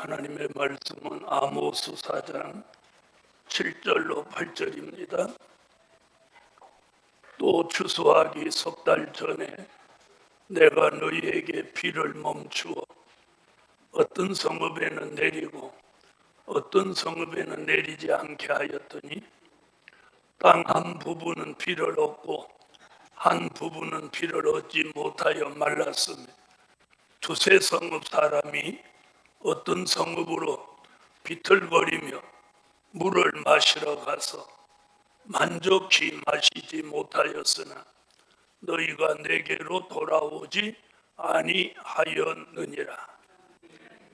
하나님의 말씀은 아모스 4장 7절로 8절입니다. 또 추수하기 석 달 전에 내가 너희에게 비를 멈추어 어떤 성읍에는 내리고 어떤 성읍에는 내리지 않게 하였더니 땅 한 부분은 비를 얻고 한 부분은 비를 얻지 못하여 말랐으며 두세 성읍 사람이 어떤 성읍으로 비틀거리며 물을 마시러 가서 만족히 마시지 못하였으나 너희가 내게로 돌아오지 아니하였느니라.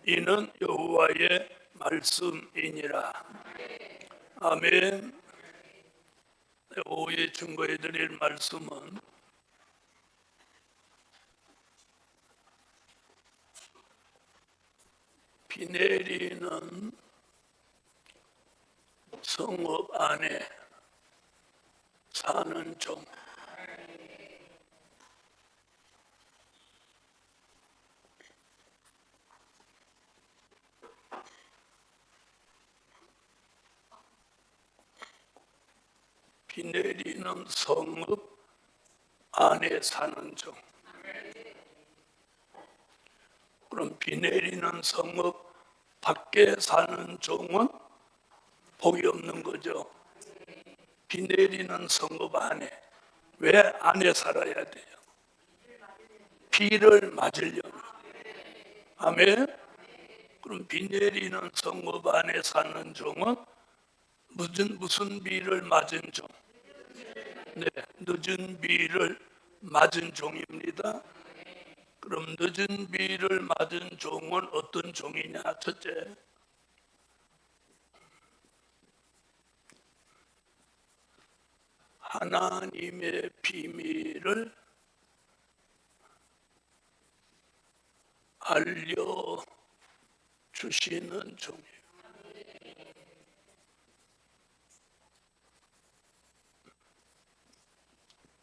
이는 여호와의 말씀이니라. 아멘. 오후에 증거해 드릴 말씀은 비 내리는 성읍 안에 사는 종. 비 내리는 성읍 안에 사는 종. 그럼 비 내리는 성읍 밖에 사는 종은 복이 없는 거죠. 비 내리는 성읍 안에. 왜 안에 살아야 돼요? 비를 맞으려면. 아멘. 그럼 비 내리는 성읍 안에 사는 종은 무슨 비를 맞은 종? 네, 늦은 비를 맞은 종입니다. 그럼 늦은 비를 맞은 종은 어떤 종이냐? 첫째, 하나님의 비밀을 알려주시는 종이에요.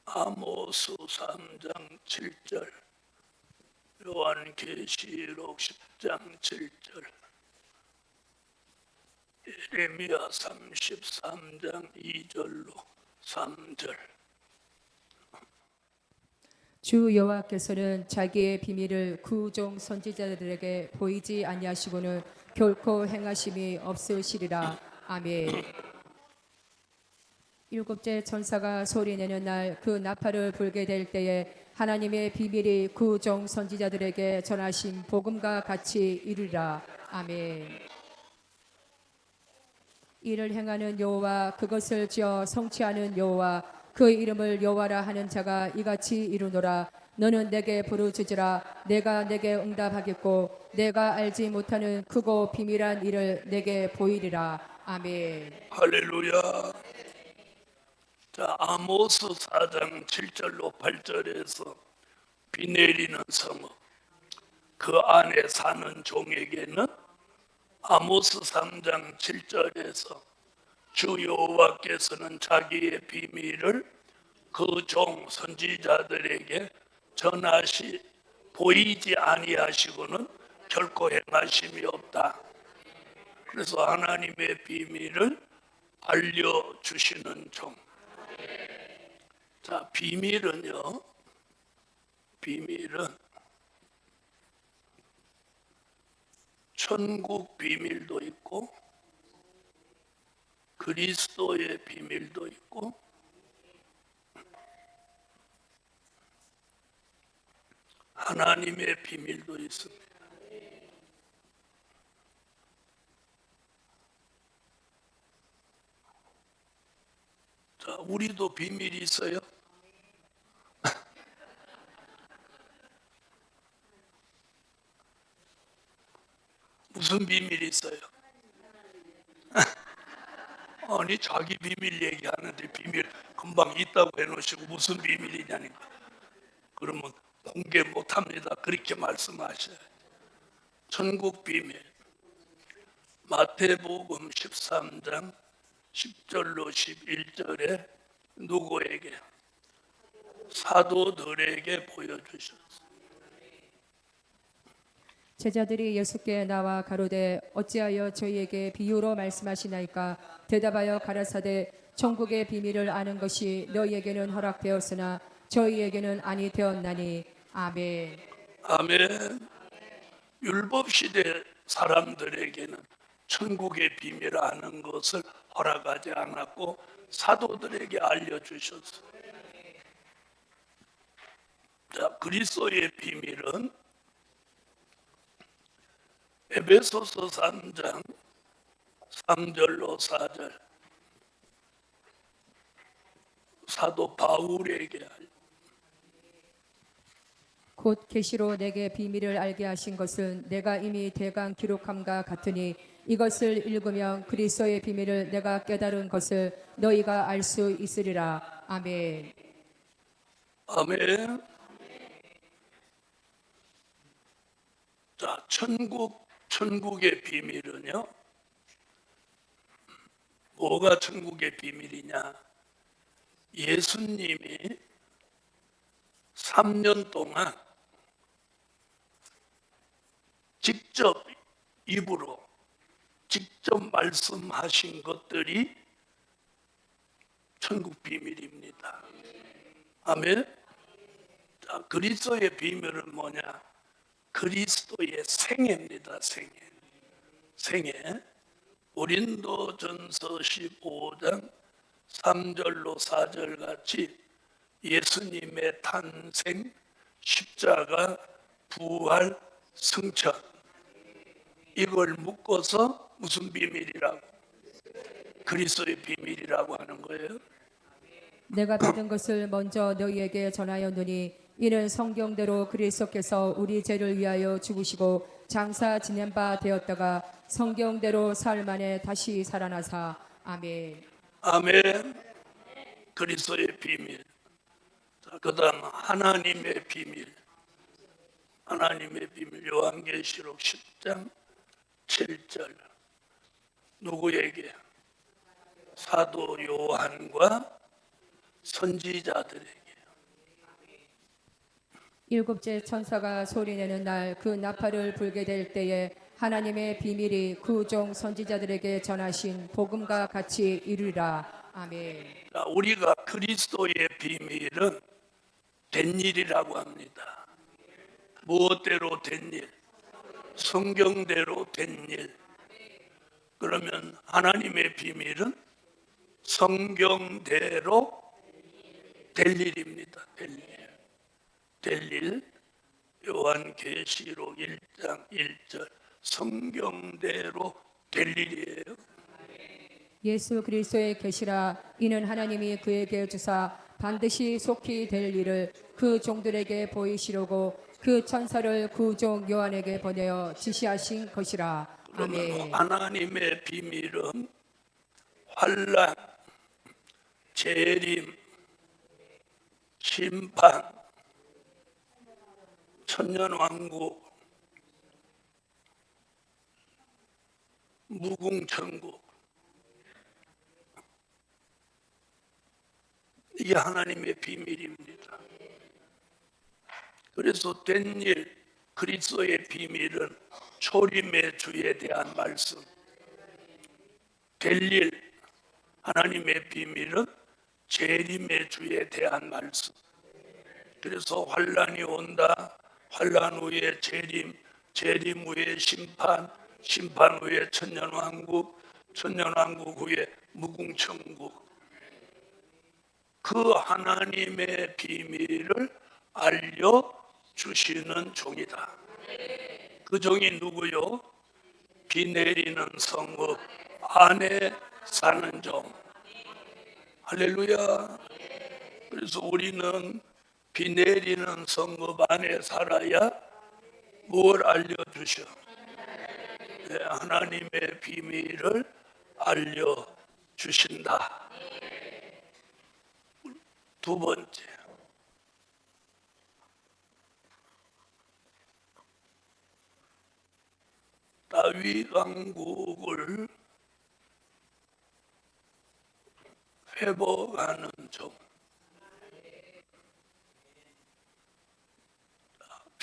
아모스 3장 7절, 요한계시록 10장 7절, 예레미야 33장 2절로 3절. 주 여호와께서는 자기의 비밀을 구종 선지자들에게 보이지 아니하시고는 결코 행하심이 없으시리라. 아멘. 일곱째 천사가 소리내는 날 그 나팔을 불게 될 때에 하나님의 비밀이 구종 선지자들에게 전하신 복음과 같이 이르리라. 아멘. 이를 행하는 여호와, 그것을 지어 성취하는 여호와, 그 이름을 여호와라 하는 자가 이같이 이르노라. 너는 내게 부르짖으라. 내가 내게 응답하겠고 내가 알지 못하는 크고 비밀한 일을 내게 보이리라. 아멘. 할렐루야. 자, 아모스 4장 7절로 8절에서 비 내리는 성읍, 그 안에 사는 종에게는 아모스 3장 7절에서 주 여호와께서는 자기의 비밀을 그 종 선지자들에게 전하시 보이지 아니하시고는 결코 행하심이 없다. 그래서 하나님의 비밀을 알려주시는 종. 자, 비밀은 천국 비밀도 있고 그리스도의 비밀도 있고 하나님의 비밀도 있습니다. 자, 우리도 비밀이 있어요. 무슨 비밀이 있어요? 아니, 자기 비밀 얘기하는데 비밀 금방 있다고 해놓으시고 무슨 비밀이냐니까. 그러면 공개 못합니다. 그렇게 말씀하셔요. 천국 비밀. 마태복음 13장 10절로 11절에 누구에게? 사도들에게 보여주셨어요. 제자들이 예수께 나와 가로되 어찌하여 저희에게 비유로 말씀하시나이까? 대답하여 가라사대 천국의 비밀을 아는 것이 너희에게는 허락되었으나 저희에게는 아니 되었나니. 아멘. 아멘. 율법 시대 사람들에게는 천국의 비밀을 아는 것을 허락하지 않았고 사도들에게 알려주셨어요. 자, 그리스도의 비밀은 에베소서 3장 3절로 4절 사도 바울에게 곧 계시로 내게 비밀을 알게 하신 것은 내가 이미 대강 기록함과 같으니 이것을 읽으면 그리스도의 비밀을 내가 깨달은 것을 너희가 알 수 있으리라. 아멘. 아멘. 자, 천국의 비밀은요. 뭐가 천국의 비밀이냐? 예수님이 3년 동안 직접 입으로 직접 말씀하신 것들이 천국 비밀입니다. 아멘. 자, 그리스도의 비밀은 뭐냐? 그리스도의 생애입니다. 생애. 고린도전서 15장 3절로 4절 같이 예수님의 탄생, 십자가, 부활, 승천, 이걸 묶어서 무슨 비밀이라고? 그리스도의 비밀이라고 하는 거예요. 내가 받은 것을 먼저 너희에게 전하였노니 이는 성경대로 그리스도께서 우리 죄를 위하여 죽으시고 장사 지낸 바 되었다가 성경대로 사흘 만에 다시 살아나사. 아멘. 아멘. 그리스도의 비밀. 자, 그다음 하나님의 비밀. 하나님의 비밀. 요한계시록 10장 7절. 누구에게? 사도 요한과 선지자들에게. 일곱째 천사가 소리내는 날 그 나팔을 불게 될 때에 하나님의 비밀이 그 종 선지자들에게 전하신 복음과 같이 이르리라. 아멘. 자, 우리가 그리스도의 비밀은 된 일이라고 합니다. 무엇대로 된 일? 성경대로 된 일. 그러면 하나님의 비밀은 성경대로 될 일입니다. 될 일. 요한계시록 1장 1절 성경대로 될 일이에요. 예수 그리스도의 계시라. 이는 하나님이 그에게 주사 반드시 속히 될 일을 그 종들에게 보이시려고 그 천사를 그 종 요한에게 보내어 지시하신 것이라. 그러면 아멘. 하나님의 비밀은 환난, 재림, 심판, 천년왕국, 무궁천국, 이게 하나님의 비밀입니다. 그래서 된 일, 그리스도의 비밀은 초림의 주에 대한 말씀. 될 일, 하나님의 비밀은 재림의 주에 대한 말씀. 그래서 환난이 온다. 환난 후에 재림, 재림 후에 심판, 심판 후에 천년왕국, 천년왕국 후에 무궁천국. 그 하나님의 비밀을 알려주시는 종이다. 그 종이 누구요? 비 내리는 성읍 안에 사는 종. 할렐루야. 그래서 우리는 비 내리는 성읍 안에 살아야 뭘 알려주셔? 네, 하나님의 비밀을 알려주신다. 두 번째, 다윗 왕국을 회복하는 종.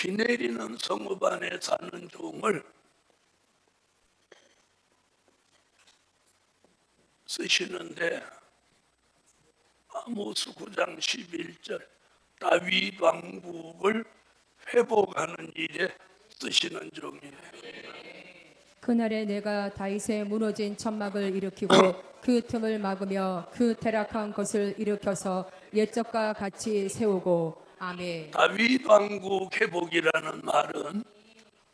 비 내리는 성읍 안에 사는 종을 쓰시는데 아모스 9장 11절 다윗 왕국을 회복하는 일에 쓰시는 종이에요. 그날에 내가 다윗의 무너진 천막을 일으키고 그 틈을 막으며 그 퇴락한 것을 일으켜서 옛적과 같이 세우고 아멘. 다윗 왕국 회복이라는 말은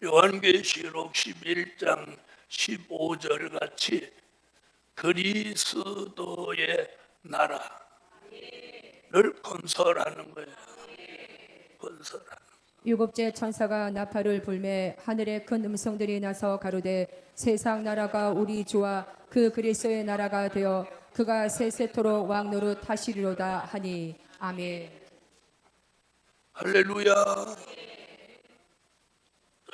요한계시록 11장 15절 같이 그리스도의 나라를 건설하는 거예요. 건설하는. 일곱째 천사가 나팔을 불매 하늘에 큰 음성들이 나서 가로되 세상 나라가 우리 주와 그 그리스도의 나라가 되어 그가 세세토록 왕 노릇 하시리로다 하니 아멘. 할렐루야.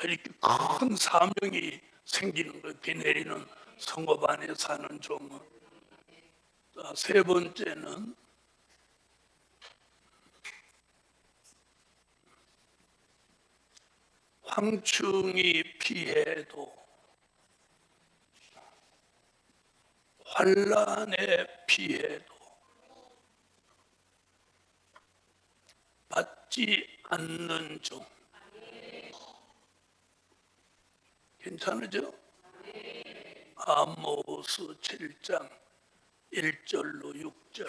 이렇게 큰 사명이 생기는 거예요. 비 내리는 성읍 안에 사는 종은. 자, 세 번째는 황충이 피해도 환란에 피해도 받지 않는 종. 괜찮으죠? 아모스 7장 1절로 6절.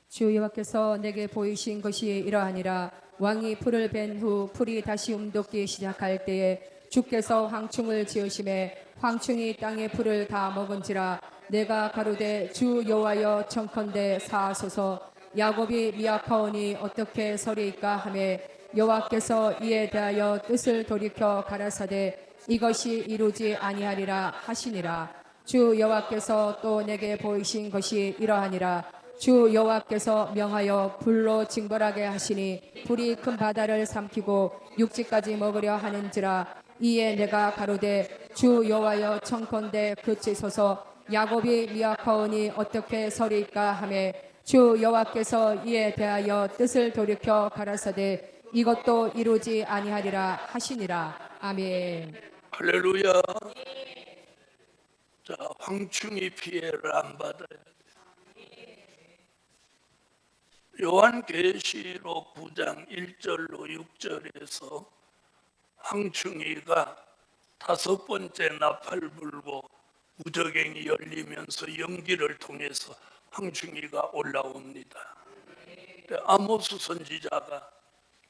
주 여호와께서 내게 보이신 것이 이러하니라. 왕이 풀을 벤 후 풀이 다시 움돋기 시작할 때에 주께서 황충을 지으심에 황충이 땅의 풀을 다 먹은지라. 내가 가로되 주 여호와여 청컨대 사하소서. 야곱이 미약하오니 어떻게 서리이까 하매 여호와께서 이에 대하여 뜻을 돌이켜 가라사대 이것이 이루지 아니하리라 하시니라. 주 여호와께서 또 내게 보이신 것이 이러하니라. 주 여호와께서 명하여 불로 징벌하게 하시니 불이 큰 바다를 삼키고 육지까지 먹으려 하는지라. 이에 내가 가로되 주 여호와여 청컨대 그치소서. 야곱이 미약하오니 어떻게 서리이까 하매 주 여호와께서 이에 대하여 뜻을 돌이켜 가라사대 이것도 이루지 아니하리라 하시니라. 아멘. 할렐루야. 자, 황충이 피해를 안 받아야 돼. 요한계시록 9장 1절로 6절에서 황충이가 다섯 번째 나팔 불고 무저갱이 열리면서 연기를 통해서 황충이가 올라옵니다. 아모스 선지자가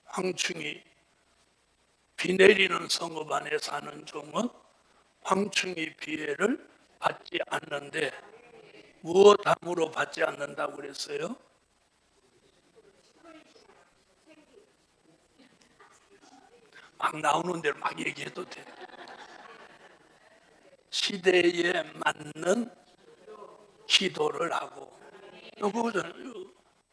황충이 비 내리는 성읍 안에 사는 종은 황충이 피해를 받지 않는데 무엇 함으로 받지 않는다고 그랬어요? 막 나오는 대로 막 얘기해도 돼. 시대에 맞는 기도를 하고. 그거잖아요.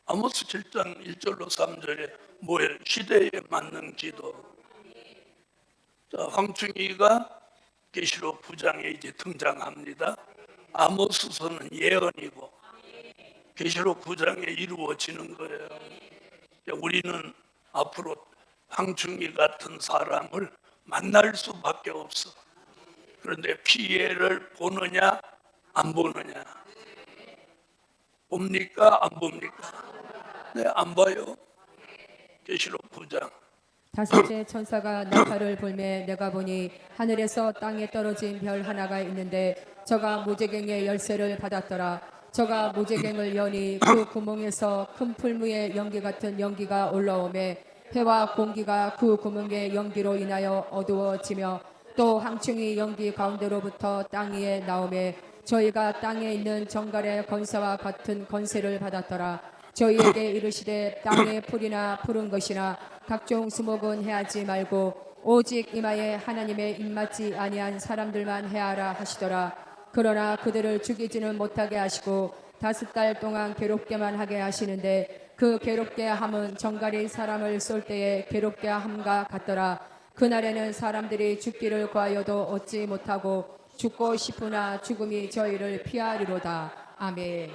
아모스 7장 1절로 3절에 뭐예요? 시대에 맞는 기도. 자, 황충이가 계시록 9장에 이제 등장합니다. 아모스서는 예언이고 계시록 9장에 이루어지는 거예요. 우리는 앞으로 황충이 같은 사람을 만날 수밖에 없어. 그런데 피해를 보느냐 안 보느냐? 봅니까 안 봅니까? 네, 안 봐요. 계시록 9장. 다섯째 천사가 나팔을 불매 내가 보니 하늘에서 땅에 떨어진 별 하나가 있는데 저가 무제갱의 열쇠를 받았더라. 저가 무제갱을 여니 그 구멍에서 큰 풀무의 연기 같은 연기가 올라오매 해와 공기가 그 구멍의 연기로 인하여 어두워지며 또 황충이 연기 가운데로부터 땅 위에 나오매 저희가 땅에 있는 정갈의 권세와 같은 권세를 받았더라. 저희에게 이르시되 땅의 풀이나 푸른 것이나 각종 수목은 해하지 말고 오직 이마에 하나님의 입맞지 아니한 사람들만 해하라 하시더라. 그러나 그들을 죽이지는 못하게 하시고 5달 동안 괴롭게만 하게 하시는데 그 괴롭게 함은 정갈이 사람을 쏠 때에 괴롭게 함과 같더라. 그날에는 사람들이 죽기를 구하여도 얻지 못하고 죽고 싶으나 죽음이 저희를 피하리로다. 아멘.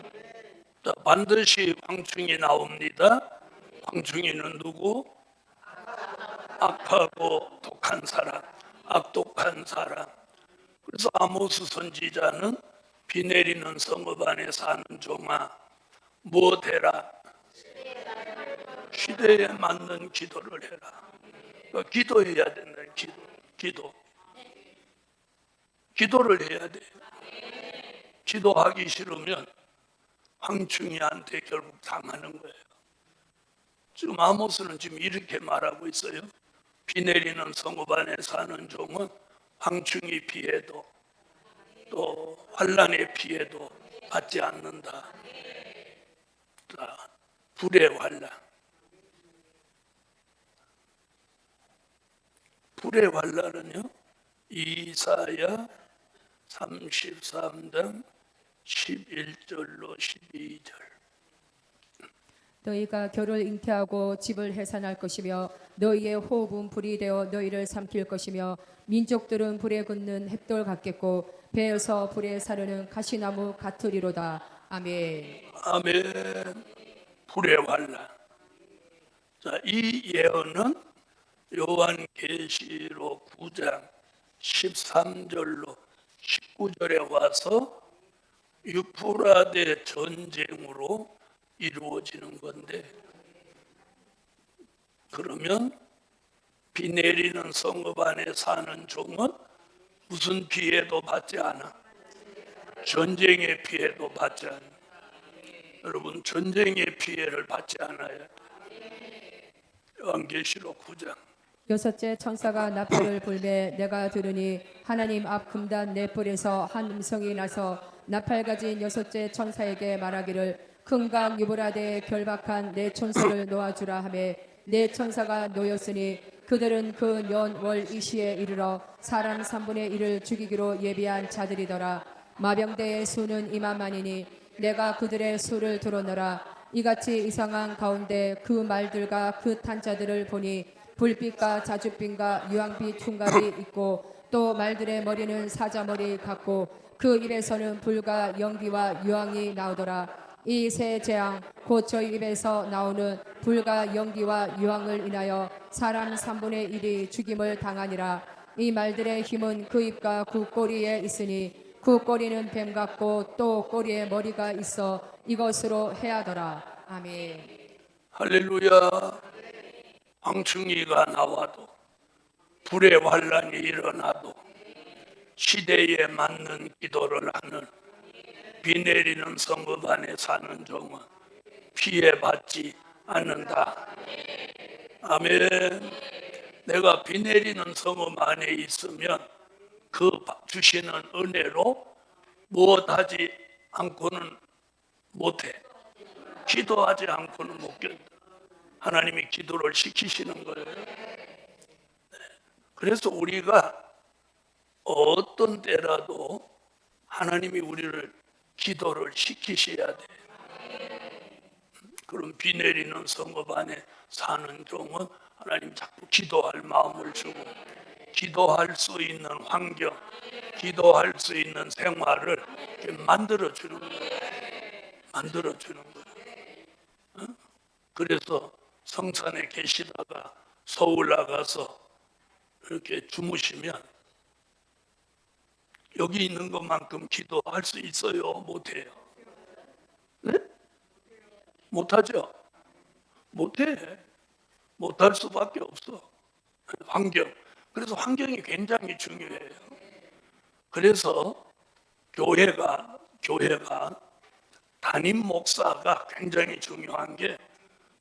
자, 반드시 황충이 나옵니다. 황충이는 누구? 악하고 독한 사람, 악독한 사람. 그래서 아모스 선지자는 비 내리는 성읍 안에 사는 종아 무엇 해라? 시대에 맞는 기도를 해라. 그러니까 기도해야 된다. 기도를 해야 돼. 기도하기 싫으면 황충이한테 결국 당하는 거예요. 지금 아모스는 지금 이렇게 말하고 있어요. 비 내리는 성읍 안에 사는 종은 황충이 피해도 또 환란의 피해도 받지 않는다. 자, 불의 환란. 불의 환란은요. 이사야 33장 11절로 12절. 너희가 결을 잉태하고 집을 해산할 것이며 너희의 호흡은 불이 되어 너희를 삼킬 것이며 민족들은 불에 굽는 햇돌 같겠고 배에서 불에 사르는 가시나무 같으리로다. 아멘. 아멘. 불의 환란. 자, 이 예언은 요한계시록 9장 13절로 19절에 와서 유프라데 전쟁으로 이루어지는 건데, 그러면 비 내리는 성읍 안에 사는 종은 무슨 피해도 받지 않아? 전쟁의 피해도 받지 않아. 여러분, 전쟁의 피해를 받지 않아요. 요한계시록 9장. 여섯째 천사가 나팔을 불매 내가 들으니 하나님 앞 금단 네 뿔에서 한 음성이 나서 나팔 가진 여섯째 천사에게 말하기를 큰강 유브라데에 결박한 네 천사를 놓아주라 하매 네 천사가 놓였으니 그들은 그 년 월 이시에 이르러 사람 3분의 1을 죽이기로 예비한 자들이더라. 마병대의 수는 이만만이니 내가 그들의 수를 들어노라. 이같이 이상한 가운데 그 말들과 그 탄자들을 보니 불빛과 자줏빛과 유황빛 흉갑이 있고 또 말들의 머리는 사자머리 같고 그 입에서는 불과 연기와 유황이 나오더라. 이 세 재앙 곧 저희 입에서 나오는 불과 연기와 유황을 인하여 사람 3분의 1이 죽임을 당하니라. 이 말들의 힘은 그 입과 그 꼬리에 있으니 그 꼬리는 뱀 같고 또 꼬리에 머리가 있어 이것으로 해하더라. 아멘. 할렐루야. 황충이가 나와도 불의 환란이 일어나도 시대에 맞는 기도를 하는 비 내리는 성읍 안에 사는 종은 피해받지 않는다. 아멘. 내가 비 내리는 성읍 안에 있으면 그 주시는 은혜로 무엇하지 않고는 못해. 기도하지 않고는 못 견뎌. 하나님이 기도를 시키시는 거예요. 그래서 우리가 어떤 때라도 하나님이 우리를 기도를 시키셔야 돼. 그럼 비 내리는 성읍 안에 사는 종은 하나님 자꾸 기도할 마음을 주고 기도할 수 있는 환경, 기도할 수 있는 생활을 만들어 주는 거예요. 만들어 주는 거예요. 그래서 성산에 계시다가 서울 나가서 이렇게 주무시면 여기 있는 것만큼 기도할 수 있어요? 못해요? 네? 못하죠? 못해. 못할 수밖에 없어. 환경. 그래서 환경이 굉장히 중요해요. 그래서 교회가 담임 목사가 굉장히 중요한 게,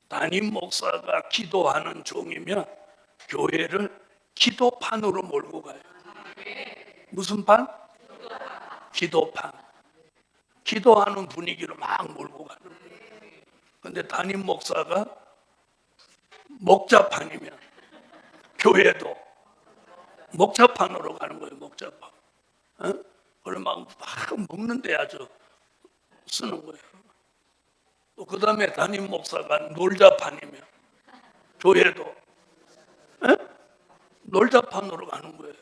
담임 목사가 기도하는 종이면 교회를 기도판으로 몰고 가요. 무슨 판? 기도판. 기도하는 분위기로 막 몰고 가는 거예요. 그런데 담임 목사가 목자판이면 교회도 목자판으로 가는 거예요. 목자판. 그걸 막 먹는 데 아주 쓰는 거예요. 또 그 다음에 담임 목사가 놀자판이면 교회도 놀자판으로 가는 거예요.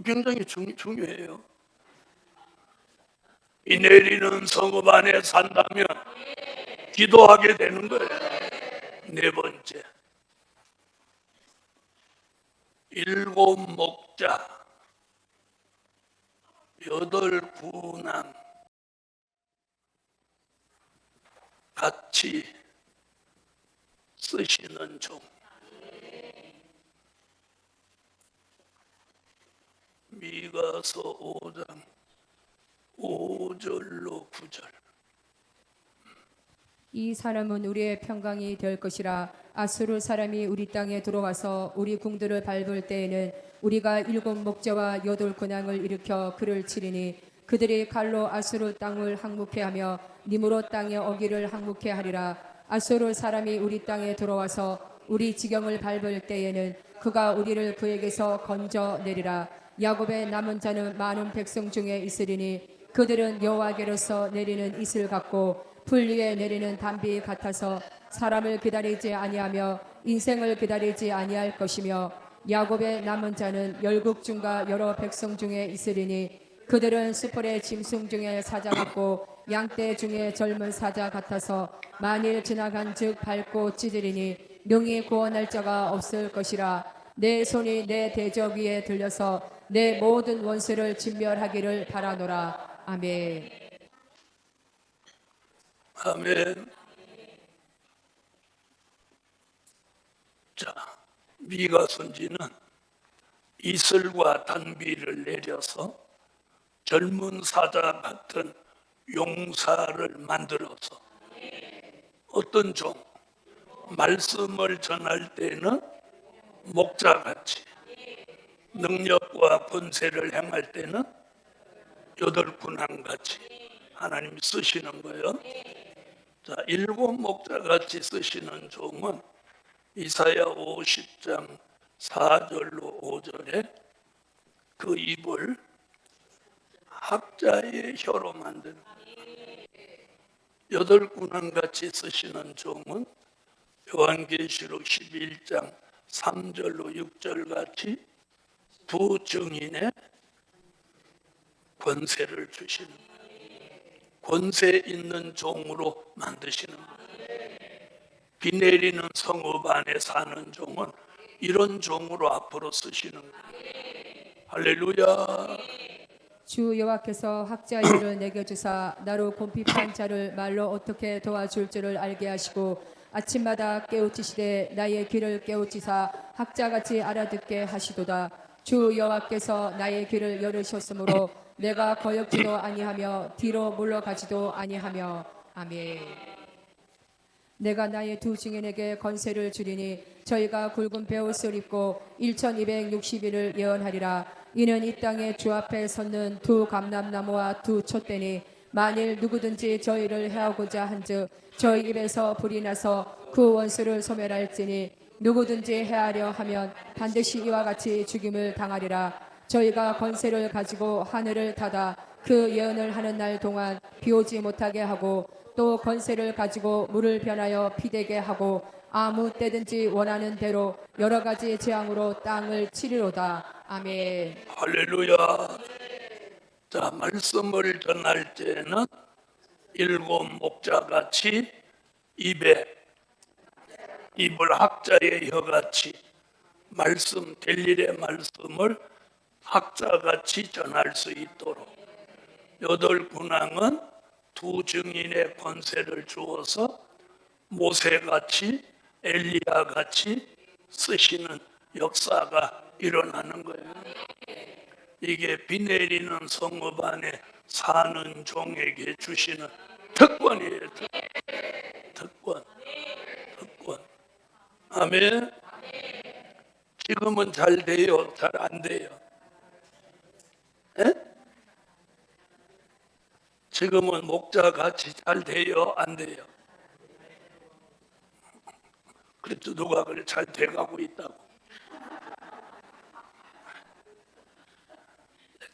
굉장히 중요해요. 이 내리는 성읍 안에 산다면 기도하게 되는 거예요. 네 번째, 일곱 목자, 여덟 군왕 같이 쓰시는 종. 미가서 5장 5절로 9절. 이 사람은 우리의 평강이 될 것이라. 아수르 사람이 우리 땅에 들어와서 우리 궁들을 밟을 때에는 우리가 일곱 목자와 여덟 군왕을 일으켜 그를 치리니 그들이 칼로 아수르 땅을 항복해 하며 니무롯 땅의 어기를 항복해 하리라. 아수르 사람이 우리 땅에 들어와서 우리 지경을 밟을 때에는 그가 우리를 그에게서 건져 내리라. 야곱의 남은 자는 많은 백성 중에 있으리니 그들은 여호와께로서 내리는 이슬 같고 풀 위에 내리는 담비 같아서 사람을 기다리지 아니하며 인생을 기다리지 아니할 것이며 야곱의 남은 자는 열국 중과 여러 백성 중에 있으리니 그들은 수풀의 짐승 중에 사자 같고 양떼 중에 젊은 사자 같아서 만일 지나간즉 밟고 찢으리니 능히 구원할 자가 없을 것이라. 내 손이 내 대적 위에 들려서 내 모든 원수를 진멸하기를 바라노라. 아멘. 아멘. 자, 미가 선지는 이슬과 단비를 내려서 젊은 사자 같은 용사를 만들어서 어떤 종, 말씀을 전할 때는 목자같이, 능력과 권세를 행할 때는 여덟 군왕같이 하나님이 쓰시는 거예요. 자, 일곱 목자같이 쓰시는 종은 이사야 50장 4절로 5절에 그 입을 학자의 혀로 만드는, 여덟 군왕같이 쓰시는 종은 요한계시록 11장 3절로 6절 같이 두 증인의 권세를 주시는 거예요. 권세 있는 종으로 만드시는 거예요. 비 내리는 성읍 안에 사는 종은 이런 종으로 앞으로 쓰시는 거예요. 할렐루야. 주 여호와께서 학자의 일을 내게 주사 나로 곰핍한 자를 말로 어떻게 도와줄 줄을 알게 하시고 아침마다 깨우치시되 나의 귀를 깨우치사 학자같이 알아듣게 하시도다. 주 여호와께서 나의 귀를 열으셨으므로 내가 거역지도 아니하며 뒤로 물러가지도 아니하며. 아멘. 내가 나의 두 증인에게 권세를 주리니 저희가 굵은 베옷을 입고 1260일을 예언하리라. 이는 이 땅에 주 앞에 섰는 두 감람나무와 두 촛대니 만일 누구든지 저희를 해하고자 한즉 저희 입에서 불이 나서 그 원수를 소멸할지니 누구든지 해하려 하면 반드시 이와 같이 죽임을 당하리라. 저희가 권세를 가지고 하늘을 닫아 그 예언을 하는 날 동안 비 오지 못하게 하고 또 권세를 가지고 물을 변하여 피되게 하고 아무 때든지 원하는 대로 여러 가지 재앙으로 땅을 치리로다. 아멘. 할렐루야. 자, 말씀을 전할 때는 일곱 목자같이 입을 학자의 혀같이 말씀, 될 일의 말씀을 학자같이 전할 수 있도록, 여덟 군왕은 두 증인의 권세를 주어서 모세같이 엘리야같이 쓰시는 역사가 일어나는 거예요. 이게 비 내리는 성읍 안에 사는 종에게 주시는 특권이에요. 특권. 아멘. 지금은 잘 돼요? 잘 안 돼요? 에? 지금은 목자같이 잘 돼요? 안 돼요? 그래도 누가 그래 잘 돼가고 있다고.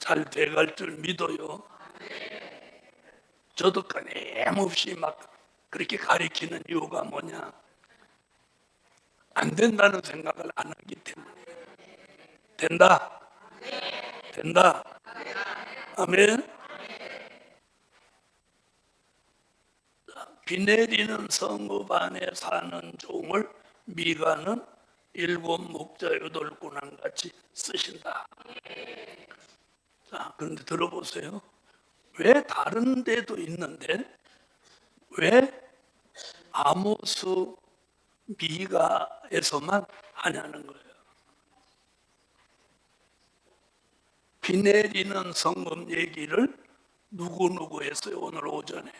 잘 돼갈 줄 믿어요. 저도 끊임없이 막 그렇게 가리키는 이유가 뭐냐? 안 된다는 생각을 안 하기 때문에. 된다. 된다. 아멘. 비 내리는 성읍 안에 사는 종을 미가는 7 목자 8 군왕 같이 쓰신다. 자, 그런데 들어보세요. 왜 다른 데도 있는데 왜 아모스 미가에서만 하냐는 거예요. 비 내리는 성금 얘기를 누구 했어요? 오늘 오전에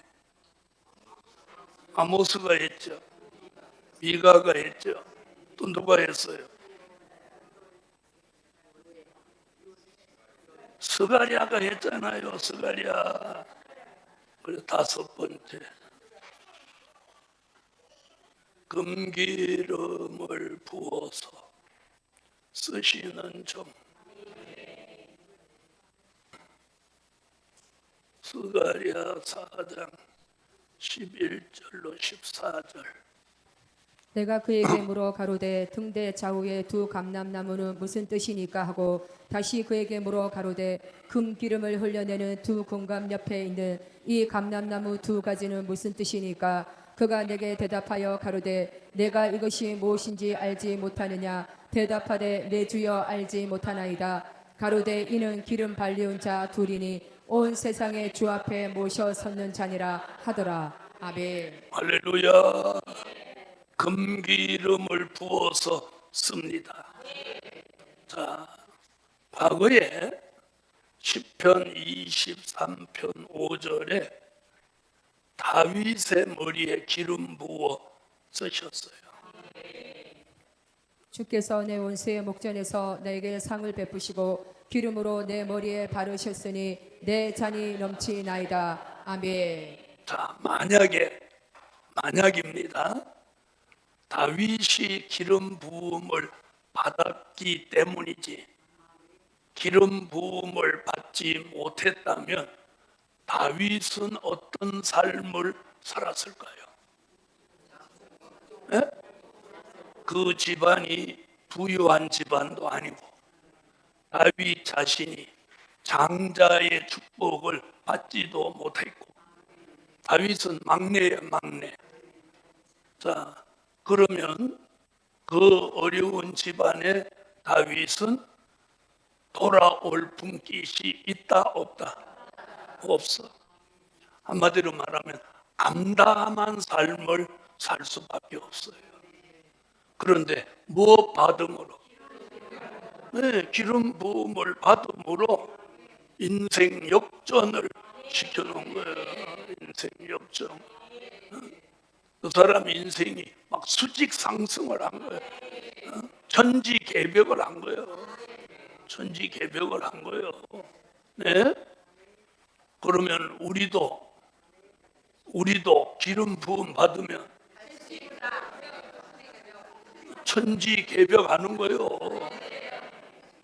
아모스가 했죠. 미가가 했죠. 또 누가 했어요? 스가랴가 했잖아요. 스가랴. 그리고 5번째 금기름을 부어서 쓰시는 종. 스가랴 4장 11절로 14절. 내가 그에게 물어 가로되 등대 좌우에 2 감람나무는 무슨 뜻이니까 하고 다시 그에게 물어 가로되 금기름을 흘려내는 2 금감 옆에 있는 이 감람나무 2가지는 무슨 뜻이니까 그가 내게 대답하여 가로되 내가 이것이 무엇인지 알지 못하느냐 대답하되 내 주여 알지 못하나이다. 가로되 이는 기름 발리운 자 2이니 온 세상의 주 앞에 모셔 섰는 자니라 하더라. 아멘. 할렐루야. 금기름을 부어서 씁니다. 자, 과거에 시편 23편 5절에 다윗의 머리에 기름 부어 쓰셨어요. 주께서 내 원수의 목전에서 내게 상을 베푸시고 기름으로 내 머리에 바르셨으니 내 잔이 넘치나이다. 아멘. 자, 만약입니다. 다윗이 기름 부음을 받았기 때문이지 기름 부음을 받지 못했다면 다윗은 어떤 삶을 살았을까요? 예? 그 집안이 부유한 집안도 아니고 다윗 자신이 장자의 축복을 받지도 못했고 다윗은 막내야 막내. 자, 그러면 그 어려운 집안에 다윗은 돌아올 분깃이 있다 없다? 없어. 한마디로 말하면 암담한 삶을 살 수밖에 없어요. 그런데 뭐 받음으로? 네, 기름 부음을 받음으로 인생 역전을 시켜놓은 거예요. 인생 역전. 그 사람 인생이 막 수직 상승을 한 거예요. 천지개벽을 한 거예요. 천지개벽을 한 거예요. 네? 그러면 우리도 기름 부음 받으면 천지개벽하는 거예요.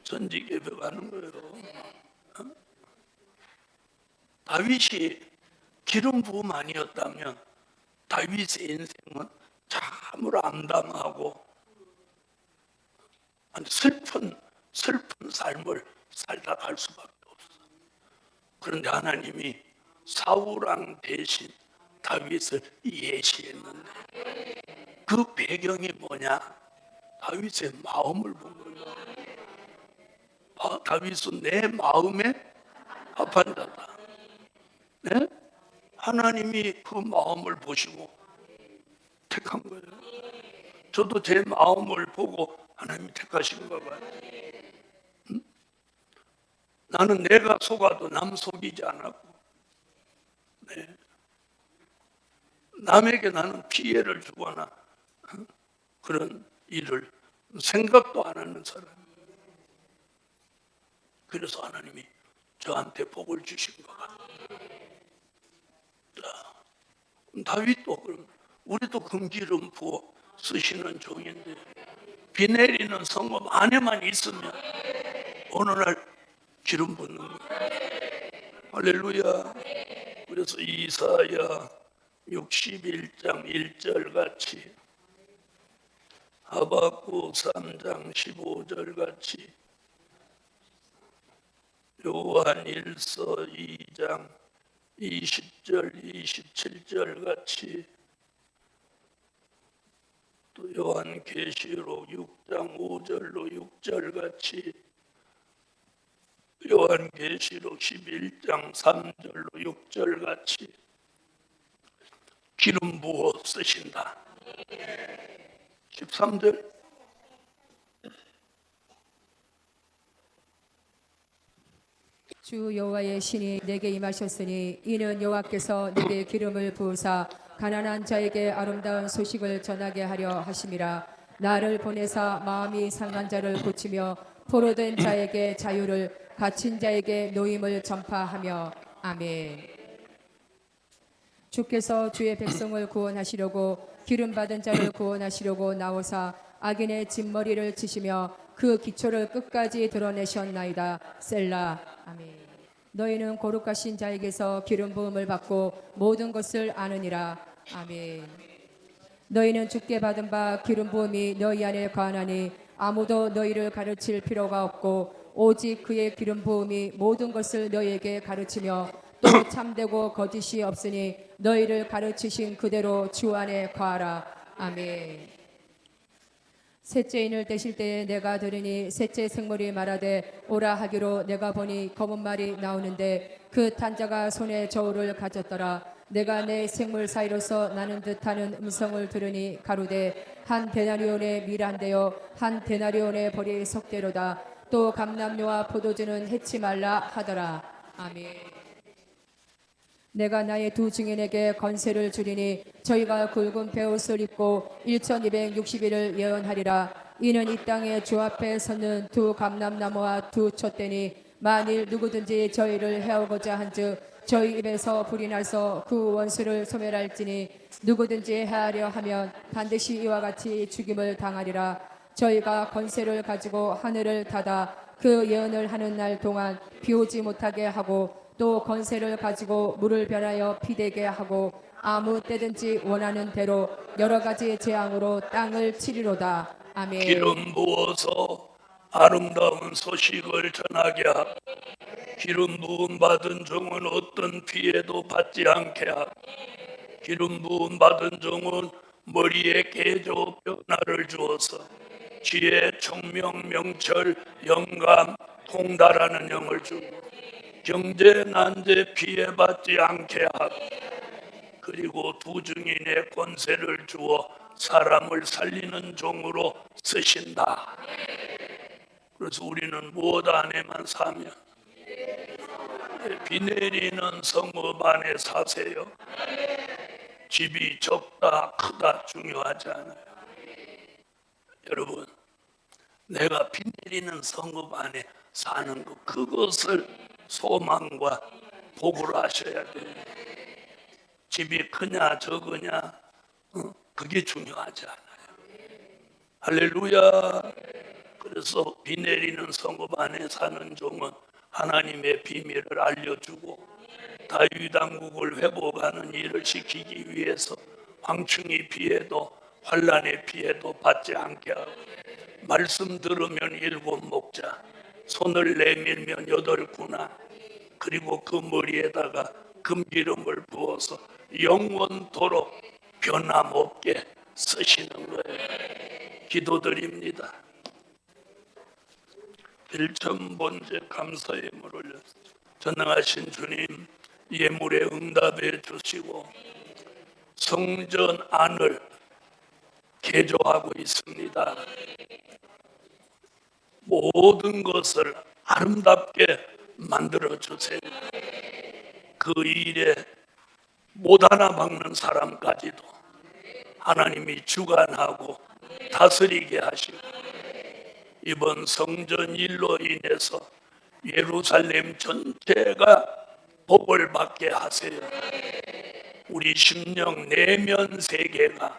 천지개벽하는 거예요. 다윗이 기름 부음 아니었다면 다윗의 인생은 참으로 암담하고 슬픈 삶을 살다 갈 수밖에 없어. 그런데 하나님이 사울왕 대신 다윗을 예시했는데 그 배경이 뭐냐? 다윗의 마음을 본 거예요. 다윗은 내 마음에 합한 자다. 네? 하나님이 그 마음을 보시고 택한 거예요. 저도 제 마음을 보고 하나님이 택하신가 봐요. 응? 나는 내가 속아도 남 속이지 않았고, 네. 남에게 나는 피해를 주거나 그런 일을 생각도 안 하는 사람. 그래서 하나님이 저한테 복을 주신 것 같아요. 다윗도 그럼 우리도 금기름 부어 쓰시는 종인데 비 내리는 성읍 안에만 있으면 어느 날 기름 붓는 거예요. 할렐루야. 그래서 이사야 61장 1절 같이 하박국 3장 15절 같이 요한 1서 2장 20절, 27절 같이 또 요한계시록 6장 5절로 6절 같이 요한계시록 11장 3절로 6절 같이 기름 부어 쓰신다. 13절 주 여호와의 신이 내게 임하셨으니 이는 여호와께서 내게 기름을 부으사 가난한 자에게 아름다운 소식을 전하게 하려 하심이라. 나를 보내사 마음이 상한 자를 고치며 포로된 자에게 자유를 갇힌 자에게 노임을 전파하며. 아멘. 주께서 주의 백성을 구원하시려고 기름 받은 자를 구원하시려고 나오사 악인의 진머리를 치시며 그 기초를 끝까지 드러내셨나이다. 셀라. 아멘. 너희는 거룩하신 자에게서 기름 부음을 받고 모든 것을 아느니라. 아멘. 너희는 주께 받은 바 기름 부음이 너희 안에 거하나니 아무도 너희를 가르칠 필요가 없고 오직 그의 기름 부음이 모든 것을 너희에게 가르치며 또 참되고 거짓이 없으니 너희를 가르치신 그대로 주 안에 거하라. 아멘. 셋째 인을 떼실 때에 내가 들으니 셋째 생물이 말하되 오라 하기로 내가 보니 검은 말이 나오는데 그 탄자가 손에 저울을 가졌더라. 내가 내 생물 사이로서 나는 듯하는 음성을 들으니 가로되 한 데나리온의 밀한데요 한 데나리온의 벌이 석대로다. 또 감람류와 포도주는 해치 말라 하더라. 아멘. 내가 나의 두 증인에게 권세를 주리니 저희가 굵은 베옷을 입고 1260일을 예언하리라. 이는 이 땅에 주 앞에 섰는 두 감람나무와 두 촛대니 만일 누구든지 저희를 해오고자 한즉 저희 입에서 불이 나서 그 원수를 소멸할지니 누구든지 해하려 하면 반드시 이와 같이 죽임을 당하리라. 저희가 권세를 가지고 하늘을 닫아 그 예언을 하는 날 동안 비 오지 못하게 하고 또 권세를 가지고 물을 변하여 피되게 하고 아무 때든지 원하는 대로 여러 가지 재앙으로 땅을 치리로다. 아멘. 기름 부어서 아름다운 소식을 전하게 하고 기름 부음 받은 종은 어떤 피해도 받지 않게 하고 기름 부음 받은 종은 머리에 계조 변화를 주어서 지혜, 총명, 명철, 영감, 통달하는 영을 주고 경제, 난제 피해받지 않게 하고 그리고 두 증인의 권세를 주어 사람을 살리는 종으로 쓰신다. 그래서 우리는 무엇 안에만 사면 비 내리는 성읍 안에 사세요. 집이 적다 크다 중요하지 않아요. 여러분, 내가 비 내리는 성읍 안에 사는 것, 그것을 소망과 복으로 하셔야 돼요. 집이 크냐 적으냐 그게 중요하지 않아요. 할렐루야. 그래서 비 내리는 성읍 안에 사는 종은 하나님의 비밀을 알려주고 다윗 왕국을 회복하는 일을 시키기 위해서 황충이 피해도 환란의 피해도 받지 않게 하고 말씀 들으면 7 목자 손을 내밀면 8 군화 그리고 그 머리에다가 금기름을 부어서 영원토록 변함없게 쓰시는 거예요. 기도드립니다. 일천번째 감사의 예물을 올려 전능하신 주님 예물에 응답해 주시고 성전 안을 개조하고 있습니다. 모든 것을 아름답게 만들어 주세요. 그 일에 못 하나 박는 사람까지도 하나님이 주관하고 다스리게 하시고 이번 성전 일로 인해서 예루살렘 전체가 복을 받게 하세요. 우리 심령 내면 세계가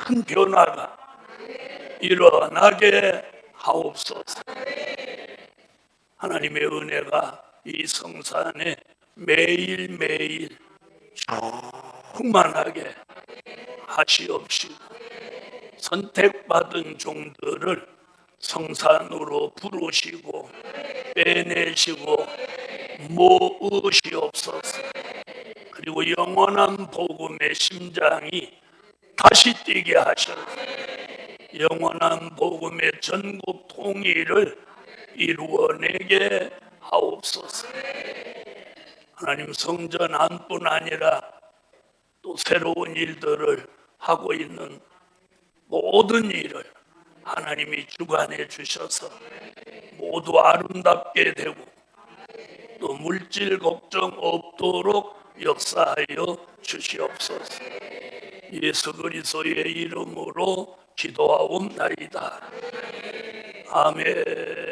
큰 변화가 일어나게 하옵소서. 하나님의 은혜가 이 성산에 매일매일 충만하게 하시옵시고 선택받은 종들을 성산으로 부르시고 빼내시고 모으시옵소서. 그리고 영원한 복음의 심장이 다시 뛰게 하셔서 영원한 복음의 전국 통일을 이루어내게 하옵소서. 하나님, 성전 안뿐 아니라 또 새로운 일들을 하고 있는 모든 일을 하나님이 주관해 주셔서 모두 아름답게 되고 또 물질 걱정 없도록 역사하여 주시옵소서. 예수 그리스도의 이름으로 기도하옵나이다. 아멘.